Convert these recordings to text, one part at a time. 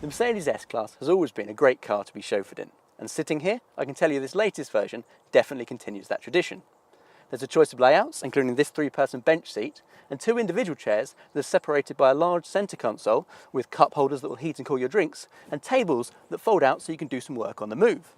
The Mercedes S Class has always been a great car to be chauffeured in, and sitting here, I can tell you this latest version definitely continues that tradition. There's a choice of layouts, including this 3-person bench seat, and 2 individual chairs that are separated by a large centre console with cup holders that will heat and cool your drinks, and tables that fold out so you can do some work on the move.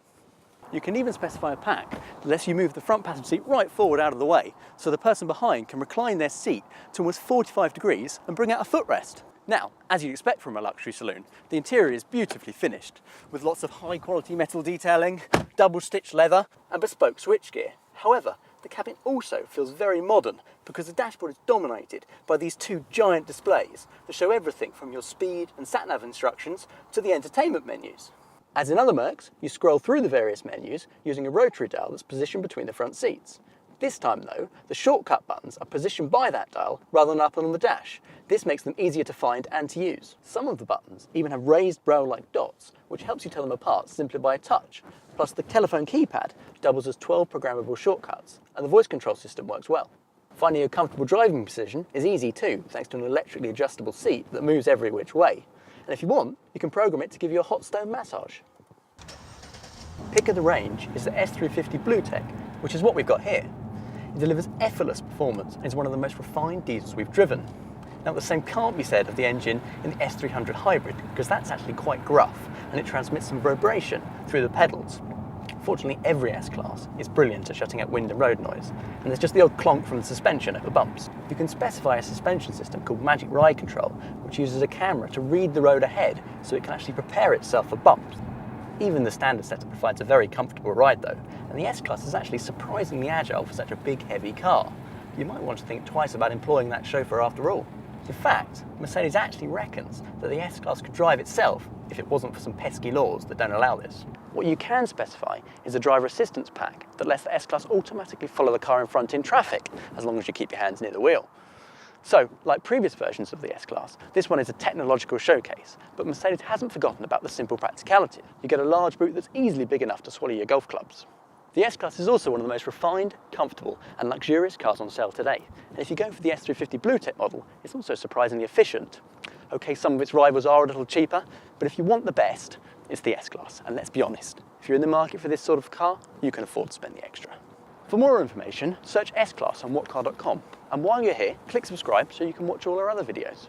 You can even specify a pack that lets you move the front passenger seat right forward out of the way, so the person behind can recline their seat to almost 45 degrees and bring out a footrest. Now, as you'd expect from a luxury saloon, the interior is beautifully finished, with lots of high quality metal detailing, double stitched leather and bespoke switchgear. However, the cabin also feels very modern because the dashboard is dominated by these 2 giant displays that show everything from your speed and sat-nav instructions to the entertainment menus. As in other Mercs, you scroll through the various menus using a rotary dial that's positioned between the front seats. This time though, the shortcut buttons are positioned by that dial rather than up on the dash. This makes them easier to find and to use. Some of the buttons even have raised brow-like dots, which helps you tell them apart simply by a touch. Plus the telephone keypad doubles as 12 programmable shortcuts, and the voice control system works well. Finding a comfortable driving position is easy too, thanks to an electrically adjustable seat that moves every which way. And if you want, you can program it to give you a hot stone massage. Pick of the range is the S350 BlueTech, which is what we've got here. It delivers effortless performance and is one of the most refined diesels we've driven. Now the same can't be said of the engine in the S300 Hybrid, because that's actually quite gruff and it transmits some vibration through the pedals. Fortunately, every S-Class is brilliant at shutting out wind and road noise, and there's just the odd clonk from the suspension over bumps. You can specify a suspension system called Magic Ride Control, which uses a camera to read the road ahead so it can actually prepare itself for bumps. Even the standard setup provides a very comfortable ride though, and the S-Class is actually surprisingly agile for such a big, heavy car. You might want to think twice about employing that chauffeur after all. In fact, Mercedes actually reckons that the S-Class could drive itself if it wasn't for some pesky laws that don't allow this. What you can specify is a driver assistance pack that lets the S-Class automatically follow the car in front in traffic, as long as you keep your hands near the wheel. So, like previous versions of the S-Class, this one is a technological showcase, but Mercedes hasn't forgotten about the simple practicality. You get a large boot that's easily big enough to swallow your golf clubs. The S-Class is also one of the most refined, comfortable and luxurious cars on sale today. And if you go for the S350 BlueTech model, it's also surprisingly efficient. Okay, some of its rivals are a little cheaper, but if you want the best, it's the S-Class. And let's be honest, if you're in the market for this sort of car, you can afford to spend the extra. For more information, search S-Class on whatcar.com. And while you're here, click subscribe so you can watch all our other videos.